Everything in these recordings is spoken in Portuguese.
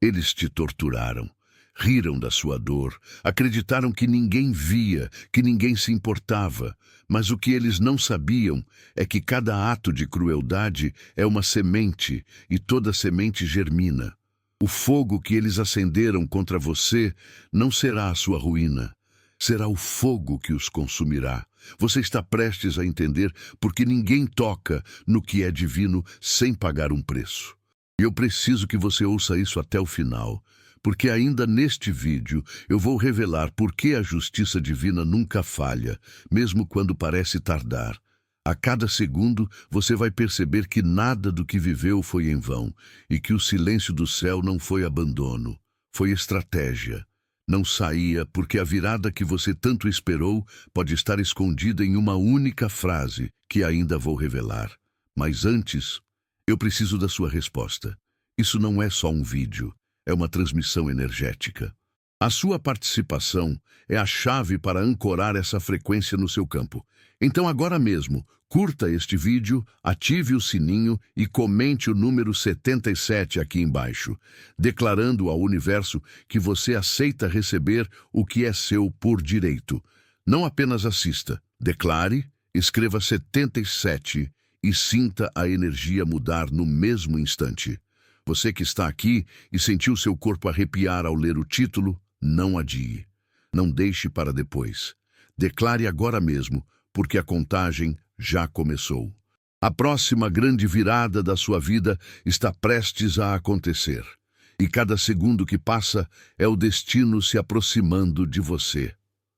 Eles te torturaram, riram da sua dor, acreditaram que ninguém via, que ninguém se importava, mas o que eles não sabiam é que cada ato de crueldade é uma semente e toda semente germina. O fogo que eles acenderam contra você não será a sua ruína, será o fogo que os consumirá. Você está prestes a entender porque ninguém toca no que é divino sem pagar um preço. E eu preciso que você ouça isso até o final, porque ainda neste vídeo eu vou revelar por que a justiça divina nunca falha, mesmo quando parece tardar. A cada segundo você vai perceber que nada do que viveu foi em vão e que o silêncio do céu não foi abandono, foi estratégia. Não saía porque a virada que você tanto esperou pode estar escondida em uma única frase que ainda vou revelar. Mas antes, eu preciso da sua resposta. Isso não é só um vídeo, é uma transmissão energética. A sua participação é a chave para ancorar essa frequência no seu campo. Então agora mesmo, curta este vídeo, ative o sininho e comente o número 77 aqui embaixo, declarando ao universo que você aceita receber o que é seu por direito. Não apenas assista, declare, escreva 77 e sinta a energia mudar no mesmo instante. Você que está aqui e sentiu seu corpo arrepiar ao ler o título, não adie. Não deixe para depois. Declare agora mesmo, porque a contagem já começou. A próxima grande virada da sua vida está prestes a acontecer. E cada segundo que passa é o destino se aproximando de você.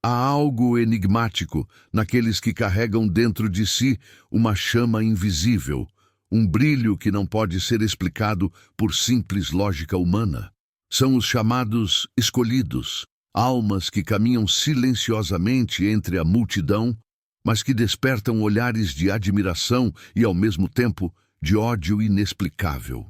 Há algo enigmático naqueles que carregam dentro de si uma chama invisível, um brilho que não pode ser explicado por simples lógica humana. São os chamados escolhidos, almas que caminham silenciosamente entre a multidão, mas que despertam olhares de admiração e, ao mesmo tempo, de ódio inexplicável.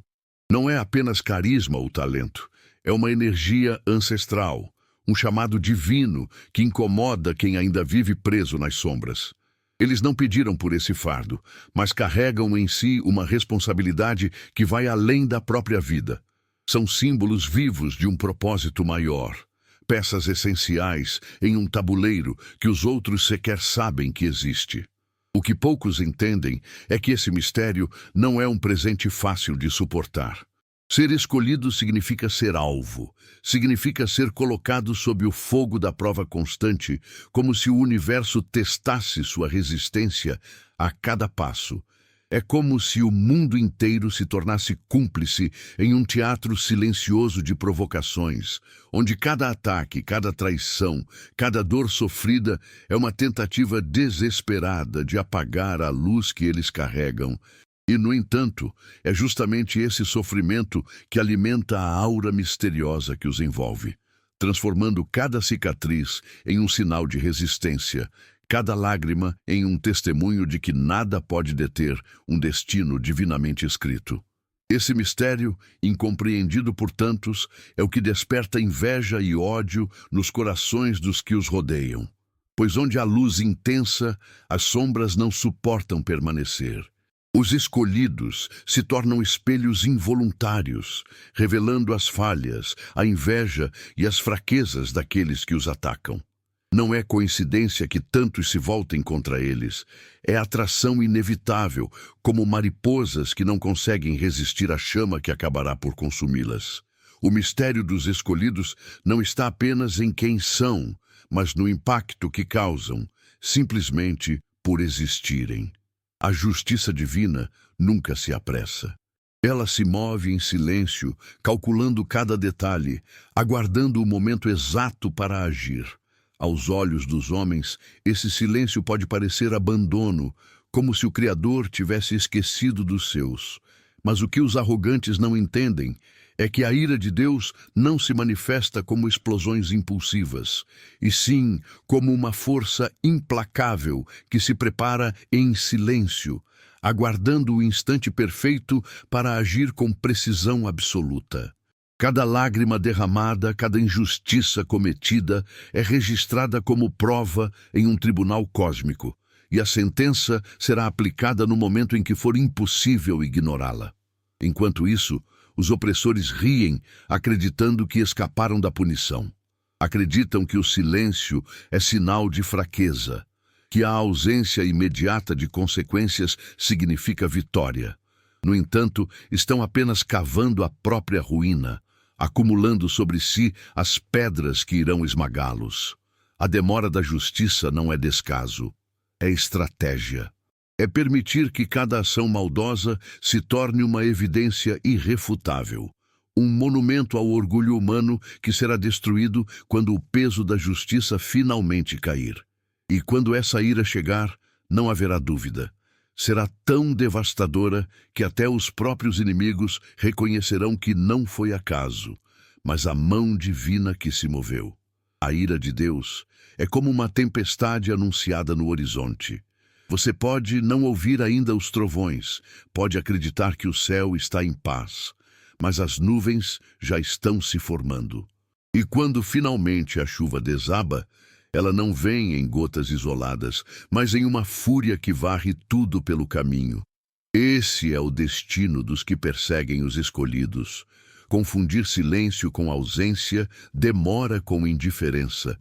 Não é apenas carisma ou talento, é uma energia ancestral, um chamado divino que incomoda quem ainda vive preso nas sombras. Eles não pediram por esse fardo, mas carregam em si uma responsabilidade que vai além da própria vida. São símbolos vivos de um propósito maior, peças essenciais em um tabuleiro que os outros sequer sabem que existe. O que poucos entendem é que esse mistério não é um presente fácil de suportar. Ser escolhido significa ser alvo, significa ser colocado sob o fogo da prova constante, como se o universo testasse sua resistência a cada passo. É como se o mundo inteiro se tornasse cúmplice em um teatro silencioso de provocações, onde cada ataque, cada traição, cada dor sofrida é uma tentativa desesperada de apagar a luz que eles carregam. E, no entanto, é justamente esse sofrimento que alimenta a aura misteriosa que os envolve, transformando cada cicatriz em um sinal de resistência, cada lágrima em um testemunho de que nada pode deter um destino divinamente escrito. Esse mistério, incompreendido por tantos, é o que desperta inveja e ódio nos corações dos que os rodeiam. Pois onde há luz intensa, as sombras não suportam permanecer. Os escolhidos se tornam espelhos involuntários, revelando as falhas, a inveja e as fraquezas daqueles que os atacam. Não é coincidência que tantos se voltem contra eles. É atração inevitável, como mariposas que não conseguem resistir à chama que acabará por consumi-las. O mistério dos escolhidos não está apenas em quem são, mas no impacto que causam, simplesmente por existirem. A justiça divina nunca se apressa. Ela se move em silêncio, calculando cada detalhe, aguardando o momento exato para agir. Aos olhos dos homens, esse silêncio pode parecer abandono, como se o Criador tivesse esquecido dos seus. Mas o que os arrogantes não entendem é que a ira de Deus não se manifesta como explosões impulsivas, e sim como uma força implacável que se prepara em silêncio, aguardando o instante perfeito para agir com precisão absoluta. Cada lágrima derramada, cada injustiça cometida é registrada como prova em um tribunal cósmico, e a sentença será aplicada no momento em que for impossível ignorá-la. Enquanto isso, Os opressores riem, acreditando que escaparam da punição. Acreditam que o silêncio é sinal de fraqueza, que a ausência imediata de consequências significa vitória. No entanto, estão apenas cavando a própria ruína, acumulando sobre si as pedras que irão esmagá-los. A demora da justiça não é descaso, é estratégia. É permitir que cada ação maldosa se torne uma evidência irrefutável, um monumento ao orgulho humano que será destruído quando o peso da justiça finalmente cair. E quando essa ira chegar, não haverá dúvida. Será tão devastadora que até os próprios inimigos reconhecerão que não foi acaso, mas a mão divina que se moveu. A ira de Deus é como uma tempestade anunciada no horizonte. Você pode não ouvir ainda os trovões, pode acreditar que o céu está em paz, mas as nuvens já estão se formando. E quando finalmente a chuva desaba, ela não vem em gotas isoladas, mas em uma fúria que varre tudo pelo caminho. Esse é o destino dos que perseguem os escolhidos. Confundir silêncio com ausência, demora com indiferença.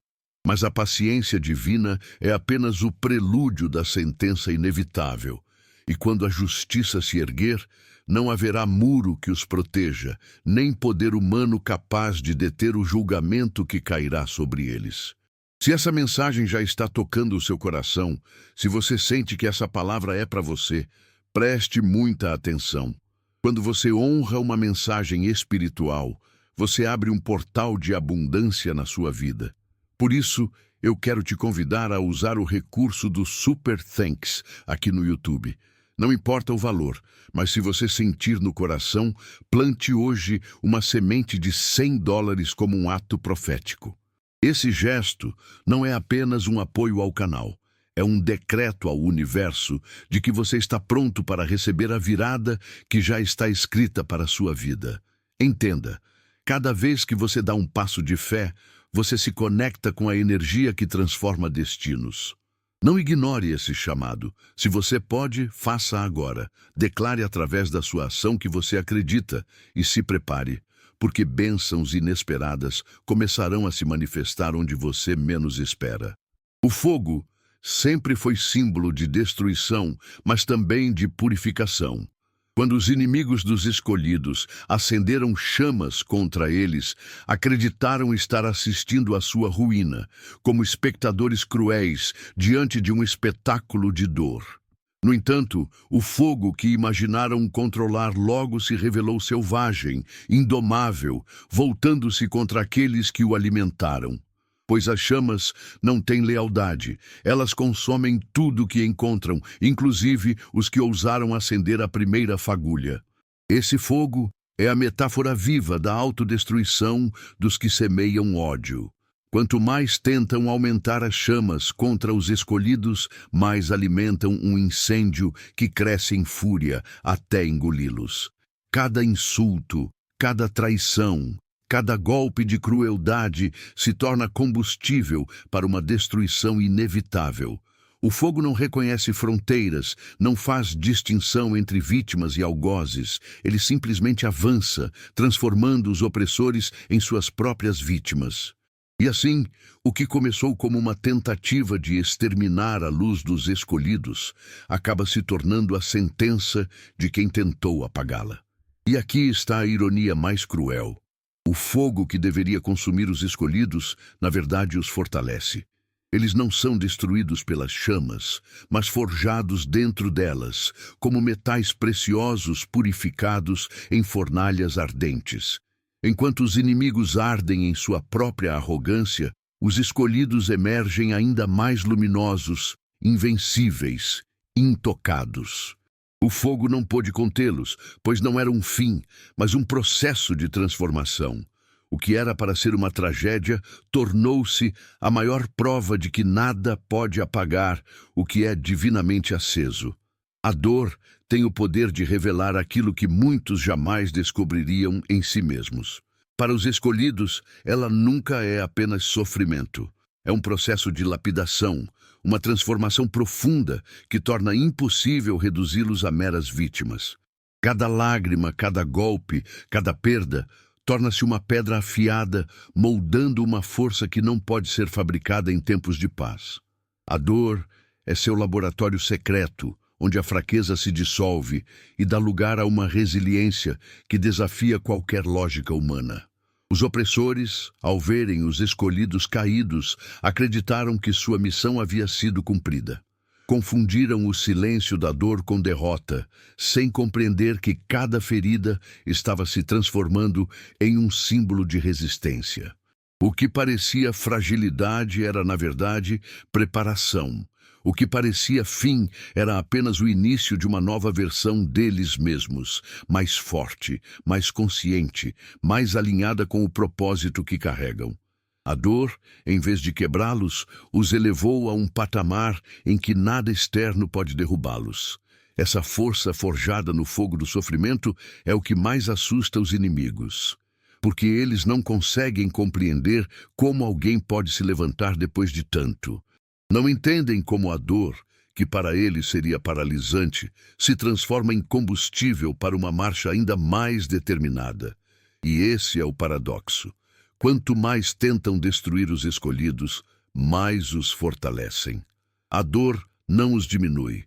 Mas a paciência divina é apenas o prelúdio da sentença inevitável. E quando a justiça se erguer, não haverá muro que os proteja, nem poder humano capaz de deter o julgamento que cairá sobre eles. Se essa mensagem já está tocando o seu coração, se você sente que essa palavra é para você, preste muita atenção. Quando você honra uma mensagem espiritual, você abre um portal de abundância na sua vida. Por isso, eu quero te convidar a usar o recurso do Super Thanks aqui no YouTube. Não importa o valor, mas se você sentir no coração, plante hoje uma semente de $100 como um ato profético. Esse gesto não é apenas um apoio ao canal, é um decreto ao universo de que você está pronto para receber a virada que já está escrita para a sua vida. Entenda, cada vez que você dá um passo de fé, você se conecta com a energia que transforma destinos. Não ignore esse chamado. Se você pode, faça agora. Declare através da sua ação que você acredita e se prepare, porque bênçãos inesperadas começarão a se manifestar onde você menos espera. O fogo sempre foi símbolo de destruição, mas também de purificação. Quando os inimigos dos escolhidos acenderam chamas contra eles, acreditaram estar assistindo à sua ruína, como espectadores cruéis diante de um espetáculo de dor. No entanto, o fogo que imaginaram controlar logo se revelou selvagem, indomável, voltando-se contra aqueles que o alimentaram. Pois as chamas não têm lealdade, elas consomem tudo que encontram, inclusive os que ousaram acender a primeira fagulha. Esse fogo é a metáfora viva da autodestruição dos que semeiam ódio. Quanto mais tentam aumentar as chamas contra os escolhidos, mais alimentam um incêndio que cresce em fúria até engoli-los. Cada insulto, cada traição, cada golpe de crueldade se torna combustível para uma destruição inevitável. O fogo não reconhece fronteiras, não faz distinção entre vítimas e algozes. Ele simplesmente avança, transformando os opressores em suas próprias vítimas. E assim, o que começou como uma tentativa de exterminar a luz dos escolhidos, acaba se tornando a sentença de quem tentou apagá-la. E aqui está a ironia mais cruel. O fogo que deveria consumir os escolhidos, na verdade, os fortalece. Eles não são destruídos pelas chamas, mas forjados dentro delas, como metais preciosos purificados em fornalhas ardentes. Enquanto os inimigos ardem em sua própria arrogância, os escolhidos emergem ainda mais luminosos, invencíveis, intocados. O fogo não pôde contê-los, pois não era um fim, mas um processo de transformação. O que era para ser uma tragédia tornou-se a maior prova de que nada pode apagar o que é divinamente aceso. A dor tem o poder de revelar aquilo que muitos jamais descobririam em si mesmos. Para os escolhidos, ela nunca é apenas sofrimento. É um processo de lapidação, uma transformação profunda que torna impossível reduzi-los a meras vítimas. Cada lágrima, cada golpe, cada perda torna-se uma pedra afiada, moldando uma força que não pode ser fabricada em tempos de paz. A dor é seu laboratório secreto, onde a fraqueza se dissolve e dá lugar a uma resiliência que desafia qualquer lógica humana. Os opressores, ao verem os escolhidos caídos, acreditaram que sua missão havia sido cumprida. Confundiram o silêncio da dor com derrota, sem compreender que cada ferida estava se transformando em um símbolo de resistência. O que parecia fragilidade era, na verdade, preparação. O que parecia fim era apenas o início de uma nova versão deles mesmos, mais forte, mais consciente, mais alinhada com o propósito que carregam. A dor, em vez de quebrá-los, os elevou a um patamar em que nada externo pode derrubá-los. Essa força forjada no fogo do sofrimento é o que mais assusta os inimigos, porque eles não conseguem compreender como alguém pode se levantar depois de tanto. Não entendem como a dor, que para eles seria paralisante, se transforma em combustível para uma marcha ainda mais determinada. E esse é o paradoxo. Quanto mais tentam destruir os escolhidos, mais os fortalecem. A dor não os diminui,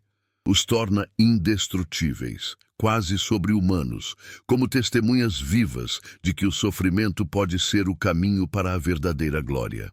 os torna indestrutíveis, quase sobre-humanos, como testemunhas vivas de que o sofrimento pode ser o caminho para a verdadeira glória.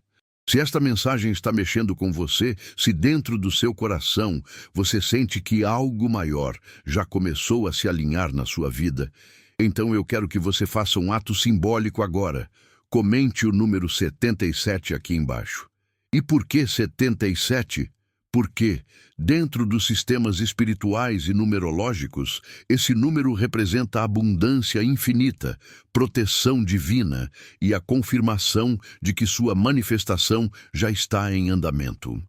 Se esta mensagem está mexendo com você, se dentro do seu coração você sente que algo maior já começou a se alinhar na sua vida, então eu quero que você faça um ato simbólico agora. Comente o número 77 aqui embaixo. E por que 77? Porque, dentro dos sistemas espirituais e numerológicos, esse número representa a abundância infinita, proteção divina e a confirmação de que sua manifestação já está em andamento.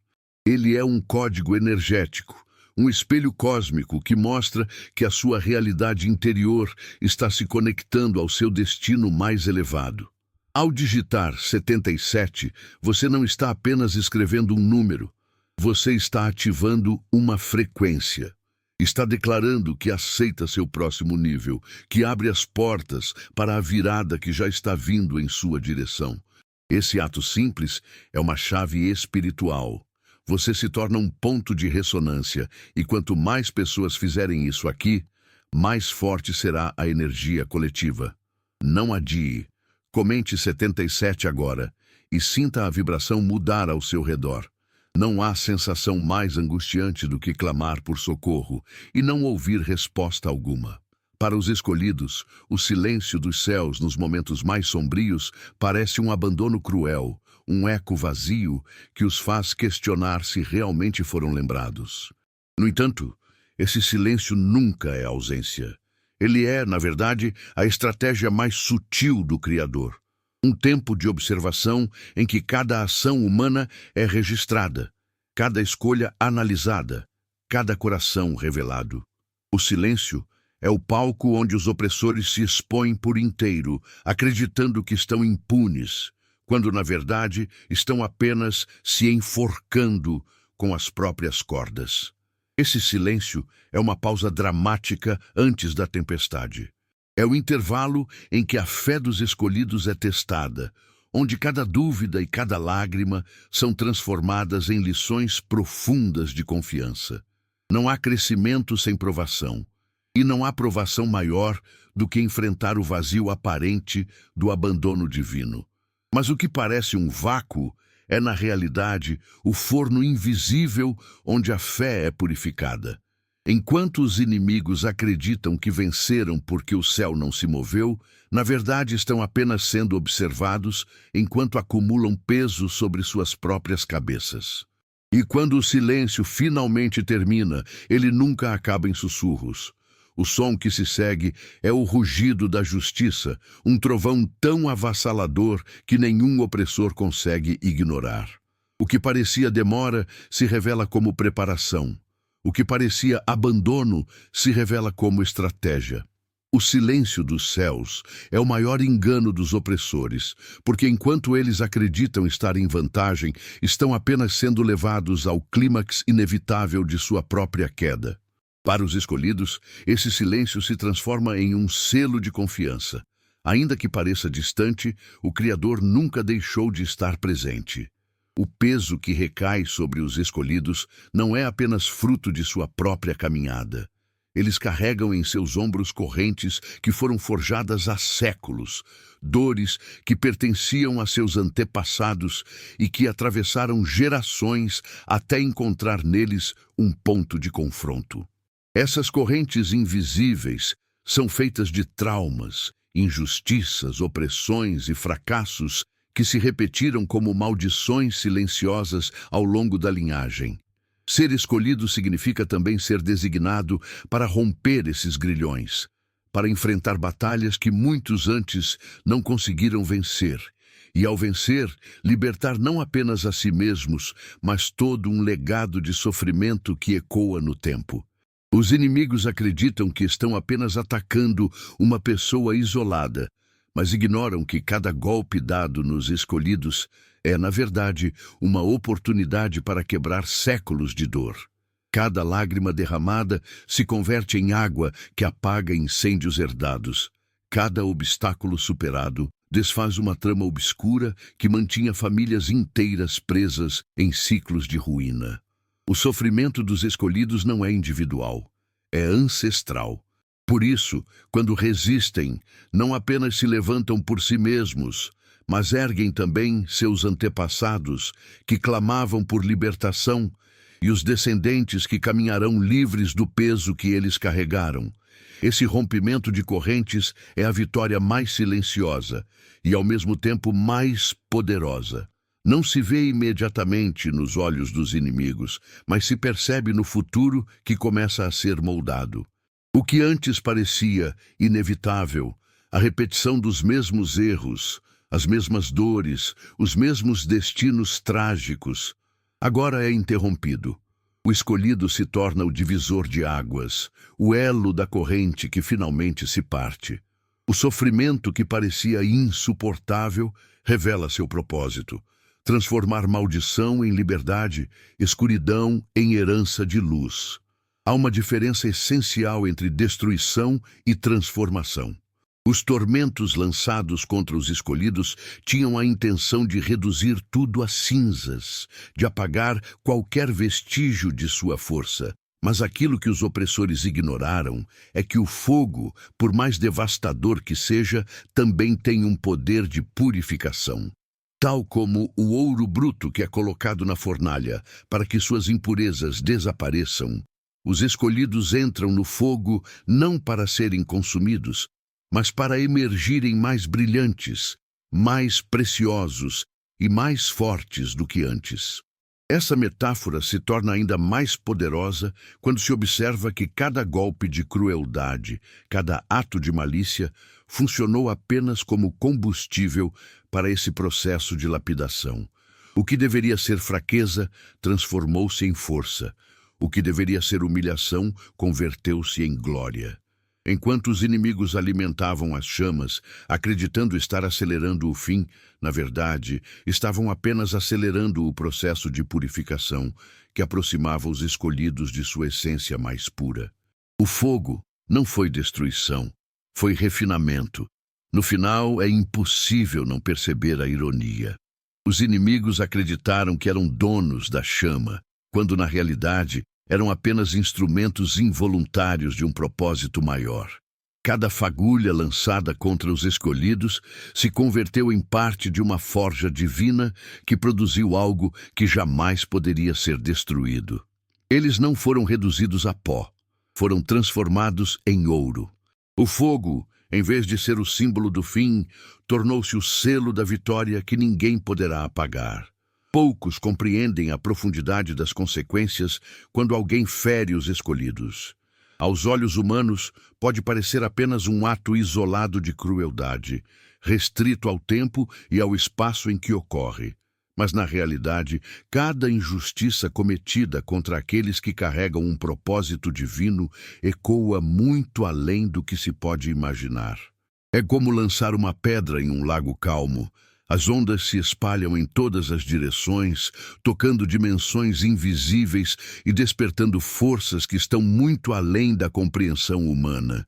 Ele é um código energético, um espelho cósmico que mostra que a sua realidade interior está se conectando ao seu destino mais elevado. Ao digitar 77, você não está apenas escrevendo um número, você está ativando uma frequência. Está declarando que aceita seu próximo nível, que abre as portas para a virada que já está vindo em sua direção. Esse ato simples é uma chave espiritual. Você se torna um ponto de ressonância, e quanto mais pessoas fizerem isso aqui, mais forte será a energia coletiva. Não adie. Comente 77 agora e sinta a vibração mudar ao seu redor. Não há sensação mais angustiante do que clamar por socorro e não ouvir resposta alguma. Para os escolhidos, o silêncio dos céus nos momentos mais sombrios parece um abandono cruel, um eco vazio que os faz questionar se realmente foram lembrados. No entanto, esse silêncio nunca é ausência. Ele é, na verdade, a estratégia mais sutil do Criador. Um tempo de observação em que cada ação humana é registrada, cada escolha analisada, cada coração revelado. O silêncio é o palco onde os opressores se expõem por inteiro, acreditando que estão impunes, quando, na verdade, estão apenas se enforcando com as próprias cordas. Esse silêncio é uma pausa dramática antes da tempestade. É o intervalo em que a fé dos escolhidos é testada, onde cada dúvida e cada lágrima são transformadas em lições profundas de confiança. Não há crescimento sem provação, e não há provação maior do que enfrentar o vazio aparente do abandono divino. Mas o que parece um vácuo é, na realidade, o forno invisível onde a fé é purificada. Enquanto os inimigos acreditam que venceram porque o céu não se moveu, na verdade estão apenas sendo observados enquanto acumulam peso sobre suas próprias cabeças. E quando o silêncio finalmente termina, ele nunca acaba em sussurros. O som que se segue é o rugido da justiça, um trovão tão avassalador que nenhum opressor consegue ignorar. O que parecia demora se revela como preparação. O que parecia abandono se revela como estratégia. O silêncio dos céus é o maior engano dos opressores, porque enquanto eles acreditam estar em vantagem, estão apenas sendo levados ao clímax inevitável de sua própria queda. Para os escolhidos, esse silêncio se transforma em um selo de confiança. Ainda que pareça distante, o Criador nunca deixou de estar presente. O peso que recai sobre os escolhidos não é apenas fruto de sua própria caminhada. Eles carregam em seus ombros correntes que foram forjadas há séculos, dores que pertenciam a seus antepassados e que atravessaram gerações até encontrar neles um ponto de confronto. Essas correntes invisíveis são feitas de traumas, injustiças, opressões e fracassos que se repetiram como maldições silenciosas ao longo da linhagem. Ser escolhido significa também ser designado para romper esses grilhões, para enfrentar batalhas que muitos antes não conseguiram vencer, e ao vencer, libertar não apenas a si mesmos, mas todo um legado de sofrimento que ecoa no tempo. Os inimigos acreditam que estão apenas atacando uma pessoa isolada, mas ignoram que cada golpe dado nos escolhidos é, na verdade, uma oportunidade para quebrar séculos de dor. Cada lágrima derramada se converte em água que apaga incêndios herdados. Cada obstáculo superado desfaz uma trama obscura que mantinha famílias inteiras presas em ciclos de ruína. O sofrimento dos escolhidos não é individual, é ancestral. Por isso, quando resistem, não apenas se levantam por si mesmos, mas erguem também seus antepassados, que clamavam por libertação, e os descendentes que caminharão livres do peso que eles carregaram. Esse rompimento de correntes é a vitória mais silenciosa e, ao mesmo tempo, mais poderosa. Não se vê imediatamente nos olhos dos inimigos, mas se percebe no futuro que começa a ser moldado. O que antes parecia inevitável, a repetição dos mesmos erros, as mesmas dores, os mesmos destinos trágicos, agora é interrompido. O escolhido se torna o divisor de águas, o elo da corrente que finalmente se parte. O sofrimento que parecia insuportável revela seu propósito: transformar maldição em liberdade, escuridão em herança de luz. Há uma diferença essencial entre destruição e transformação. Os tormentos lançados contra os escolhidos tinham a intenção de reduzir tudo a cinzas, de apagar qualquer vestígio de sua força. Mas aquilo que os opressores ignoraram é que o fogo, por mais devastador que seja, também tem um poder de purificação. Tal como o ouro bruto que é colocado na fornalha para que suas impurezas desapareçam, os escolhidos entram no fogo não para serem consumidos, mas para emergirem mais brilhantes, mais preciosos e mais fortes do que antes. Essa metáfora se torna ainda mais poderosa quando se observa que cada golpe de crueldade, cada ato de malícia, funcionou apenas como combustível para esse processo de lapidação. O que deveria ser fraqueza transformou-se em força. O que deveria ser humilhação converteu-se em glória. Enquanto os inimigos alimentavam as chamas, acreditando estar acelerando o fim, na verdade, estavam apenas acelerando o processo de purificação que aproximava os escolhidos de sua essência mais pura. O fogo não foi destruição, foi refinamento. No final, é impossível não perceber a ironia. Os inimigos acreditaram que eram donos da chama, quando na realidade eram apenas instrumentos involuntários de um propósito maior. Cada fagulha lançada contra os escolhidos se converteu em parte de uma forja divina que produziu algo que jamais poderia ser destruído. Eles não foram reduzidos a pó, foram transformados em ouro. O fogo, em vez de ser o símbolo do fim, tornou-se o selo da vitória que ninguém poderá apagar. Poucos compreendem a profundidade das consequências quando alguém fere os escolhidos. Aos olhos humanos, pode parecer apenas um ato isolado de crueldade, restrito ao tempo e ao espaço em que ocorre. Mas, na realidade, cada injustiça cometida contra aqueles que carregam um propósito divino ecoa muito além do que se pode imaginar. É como lançar uma pedra em um lago calmo. As ondas se espalham em todas as direções, tocando dimensões invisíveis e despertando forças que estão muito além da compreensão humana.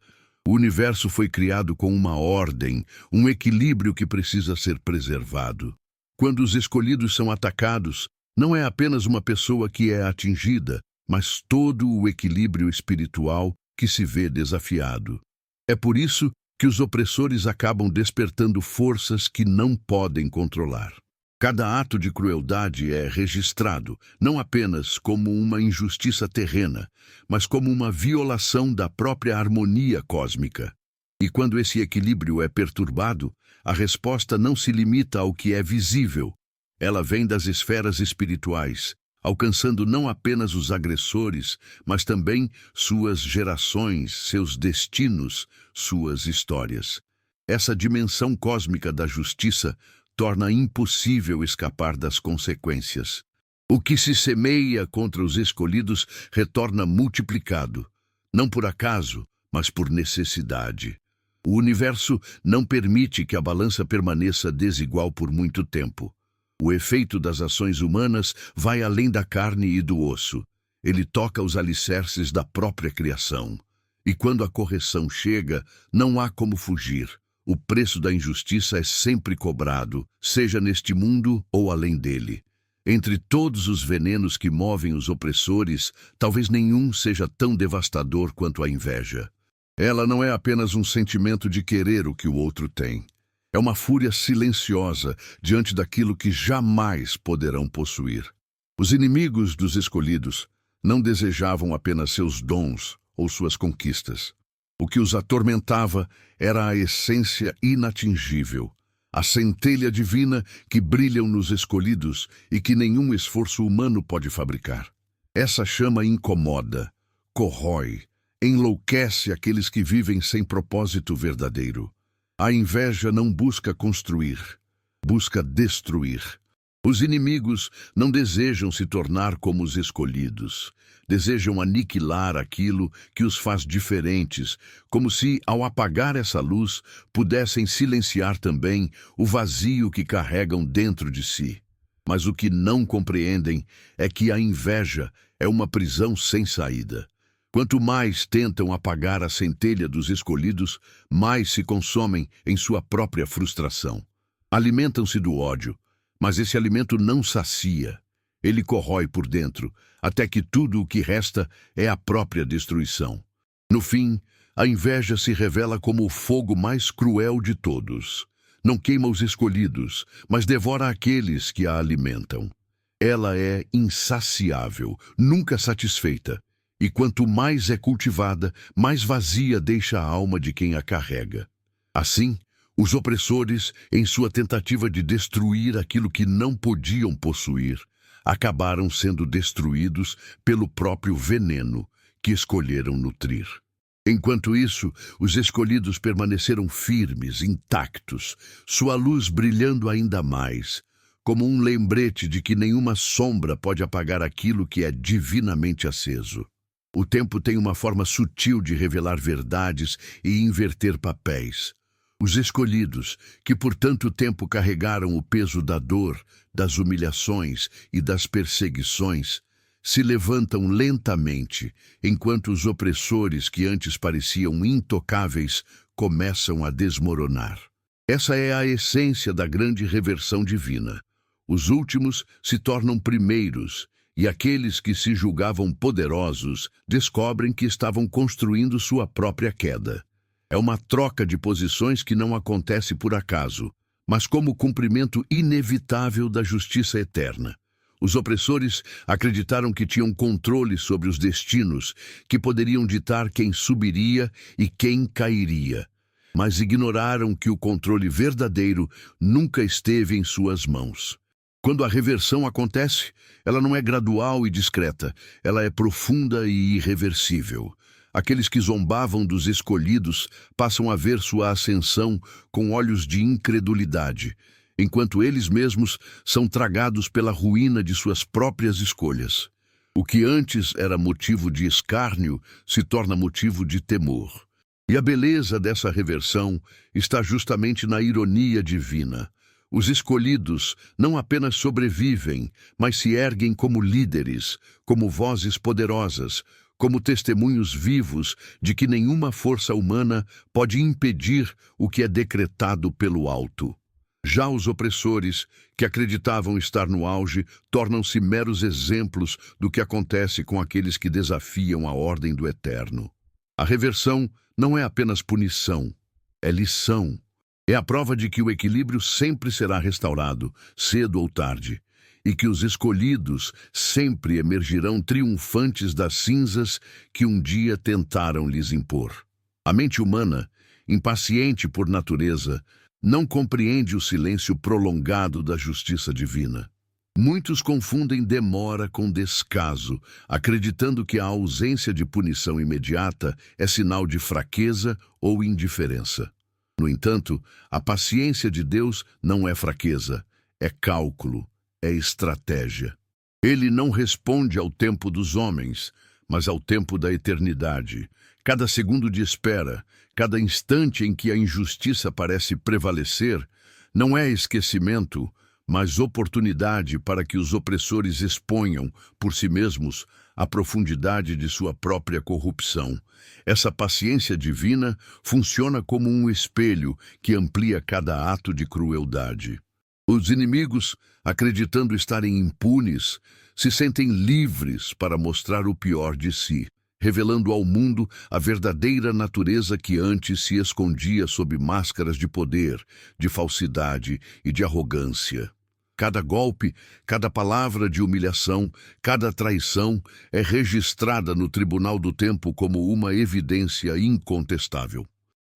O universo foi criado com uma ordem, um equilíbrio que precisa ser preservado. Quando os escolhidos são atacados, não é apenas uma pessoa que é atingida, mas todo o equilíbrio espiritual que se vê desafiado. É por isso que os opressores acabam despertando forças que não podem controlar. Cada ato de crueldade é registrado, não apenas como uma injustiça terrena, mas como uma violação da própria harmonia cósmica. E quando esse equilíbrio é perturbado, a resposta não se limita ao que é visível. Ela vem das esferas espirituais, alcançando não apenas os agressores, mas também suas gerações, seus destinos, suas histórias. Essa dimensão cósmica da justiça torna impossível escapar das consequências. O que se semeia contra os escolhidos retorna multiplicado, não por acaso, mas por necessidade. O universo não permite que a balança permaneça desigual por muito tempo. O efeito das ações humanas vai além da carne e do osso. Ele toca os alicerces da própria criação. E quando a correção chega, não há como fugir. O preço da injustiça é sempre cobrado, seja neste mundo ou além dele. Entre todos os venenos que movem os opressores, talvez nenhum seja tão devastador quanto a inveja. Ela não é apenas um sentimento de querer o que o outro tem. É uma fúria silenciosa diante daquilo que jamais poderão possuir. Os inimigos dos escolhidos não desejavam apenas seus dons ou suas conquistas. O que os atormentava era a essência inatingível, a centelha divina que brilham nos escolhidos e que nenhum esforço humano pode fabricar. Essa chama incomoda, corrói, enlouquece aqueles que vivem sem propósito verdadeiro. A inveja não busca construir, busca destruir. Os inimigos não desejam se tornar como os escolhidos. Desejam aniquilar aquilo que os faz diferentes, como se, ao apagar essa luz, pudessem silenciar também o vazio que carregam dentro de si. Mas o que não compreendem é que a inveja é uma prisão sem saída. Quanto mais tentam apagar a centelha dos escolhidos, mais se consomem em sua própria frustração. Alimentam-se do ódio, mas esse alimento não sacia. Ele corrói por dentro, até que tudo o que resta é a própria destruição. No fim, a inveja se revela como o fogo mais cruel de todos. Não queima os escolhidos, mas devora aqueles que a alimentam. Ela é insaciável, nunca satisfeita. E quanto mais é cultivada, mais vazia deixa a alma de quem a carrega. Assim, os opressores, em sua tentativa de destruir aquilo que não podiam possuir, acabaram sendo destruídos pelo próprio veneno que escolheram nutrir. Enquanto isso, os escolhidos permaneceram firmes, intactos, sua luz brilhando ainda mais, como um lembrete de que nenhuma sombra pode apagar aquilo que é divinamente aceso. O tempo tem uma forma sutil de revelar verdades e inverter papéis. Os escolhidos, que por tanto tempo carregaram o peso da dor, das humilhações e das perseguições, se levantam lentamente, enquanto os opressores que antes pareciam intocáveis começam a desmoronar. Essa é a essência da grande reversão divina. Os últimos se tornam primeiros, e aqueles que se julgavam poderosos descobrem que estavam construindo sua própria queda. É uma troca de posições que não acontece por acaso, mas como cumprimento inevitável da justiça eterna. Os opressores acreditaram que tinham controle sobre os destinos, que poderiam ditar quem subiria e quem cairia, mas ignoraram que o controle verdadeiro nunca esteve em suas mãos. Quando a reversão acontece, ela não é gradual e discreta, ela é profunda e irreversível. Aqueles que zombavam dos escolhidos passam a ver sua ascensão com olhos de incredulidade, enquanto eles mesmos são tragados pela ruína de suas próprias escolhas. O que antes era motivo de escárnio se torna motivo de temor. E a beleza dessa reversão está justamente na ironia divina. Os escolhidos não apenas sobrevivem, mas se erguem como líderes, como vozes poderosas, como testemunhos vivos de que nenhuma força humana pode impedir o que é decretado pelo alto. Já os opressores, que acreditavam estar no auge, tornam-se meros exemplos do que acontece com aqueles que desafiam a ordem do eterno. A reversão não é apenas punição, é lição. É a prova de que o equilíbrio sempre será restaurado, cedo ou tarde, e que os escolhidos sempre emergirão triunfantes das cinzas que um dia tentaram lhes impor. A mente humana, impaciente por natureza, não compreende o silêncio prolongado da justiça divina. Muitos confundem demora com descaso, acreditando que a ausência de punição imediata é sinal de fraqueza ou indiferença. No entanto, a paciência de Deus não é fraqueza, é cálculo, é estratégia. Ele não responde ao tempo dos homens, mas ao tempo da eternidade. Cada segundo de espera, cada instante em que a injustiça parece prevalecer, não é esquecimento, mas oportunidade para que os opressores exponham, por si mesmos, a profundidade de sua própria corrupção. Essa paciência divina funciona como um espelho que amplia cada ato de crueldade. Os inimigos, acreditando estarem impunes, se sentem livres para mostrar o pior de si, revelando ao mundo a verdadeira natureza que antes se escondia sob máscaras de poder, de falsidade e de arrogância. Cada golpe, cada palavra de humilhação, cada traição é registrada no tribunal do tempo como uma evidência incontestável.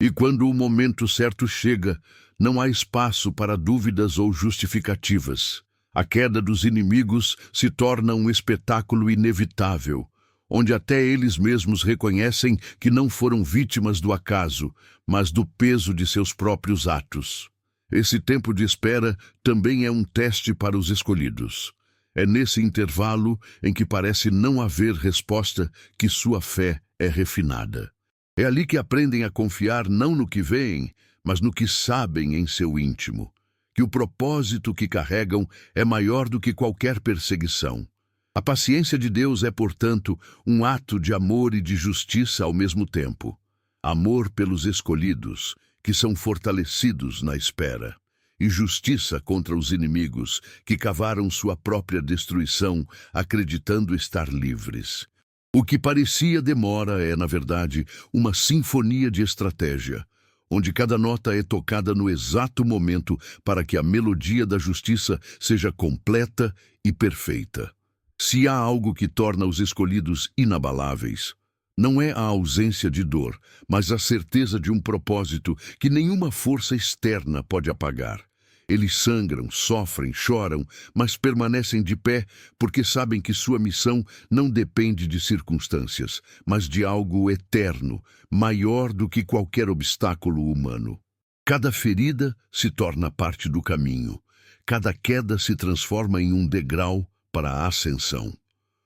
E quando o momento certo chega, não há espaço para dúvidas ou justificativas. A queda dos inimigos se torna um espetáculo inevitável, onde até eles mesmos reconhecem que não foram vítimas do acaso, mas do peso de seus próprios atos. Esse tempo de espera também é um teste para os escolhidos. É nesse intervalo em que parece não haver resposta que sua fé é refinada. É ali que aprendem a confiar não no que veem, mas no que sabem em seu íntimo, que o propósito que carregam é maior do que qualquer perseguição. A paciência de Deus é, portanto, um ato de amor e de justiça ao mesmo tempo. Amor pelos escolhidos, que são fortalecidos na espera, e justiça contra os inimigos, que cavaram sua própria destruição, acreditando estar livres. O que parecia demora é, na verdade, uma sinfonia de estratégia, onde cada nota é tocada no exato momento para que a melodia da justiça seja completa e perfeita. Se há algo que torna os escolhidos inabaláveis, não é a ausência de dor, mas a certeza de um propósito que nenhuma força externa pode apagar. Eles sangram, sofrem, choram, mas permanecem de pé porque sabem que sua missão não depende de circunstâncias, mas de algo eterno, maior do que qualquer obstáculo humano. Cada ferida se torna parte do caminho. Cada queda se transforma em um degrau para a ascensão.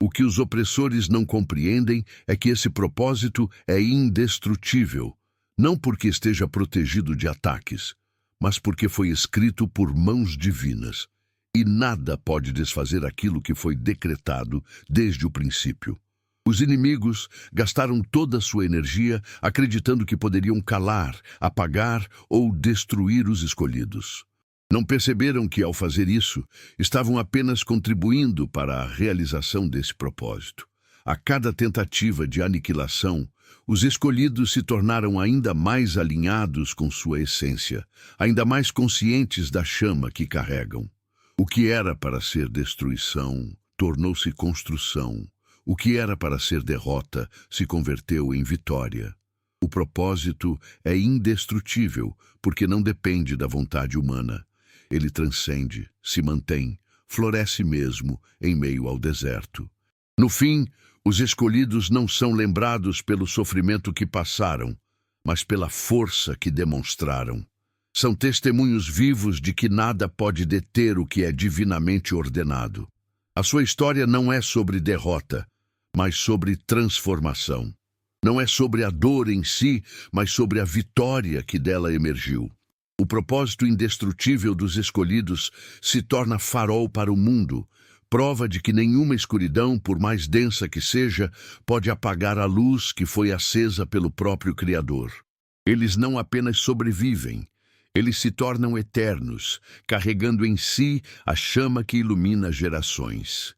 O que os opressores não compreendem é que esse propósito é indestrutível, não porque esteja protegido de ataques, mas porque foi escrito por mãos divinas, e nada pode desfazer aquilo que foi decretado desde o princípio. Os inimigos gastaram toda a sua energia acreditando que poderiam calar, apagar ou destruir os escolhidos. Não perceberam que, ao fazer isso, estavam apenas contribuindo para a realização desse propósito. A cada tentativa de aniquilação, os escolhidos se tornaram ainda mais alinhados com sua essência, ainda mais conscientes da chama que carregam. O que era para ser destruição tornou-se construção. O que era para ser derrota se converteu em vitória. O propósito é indestrutível, porque não depende da vontade humana. Ele transcende, se mantém, floresce mesmo em meio ao deserto. No fim, os escolhidos não são lembrados pelo sofrimento que passaram, mas pela força que demonstraram. São testemunhos vivos de que nada pode deter o que é divinamente ordenado. A sua história não é sobre derrota, mas sobre transformação. Não é sobre a dor em si, mas sobre a vitória que dela emergiu. O propósito indestrutível dos escolhidos se torna farol para o mundo, prova de que nenhuma escuridão, por mais densa que seja, pode apagar a luz que foi acesa pelo próprio Criador. Eles não apenas sobrevivem, eles se tornam eternos, carregando em si a chama que ilumina gerações.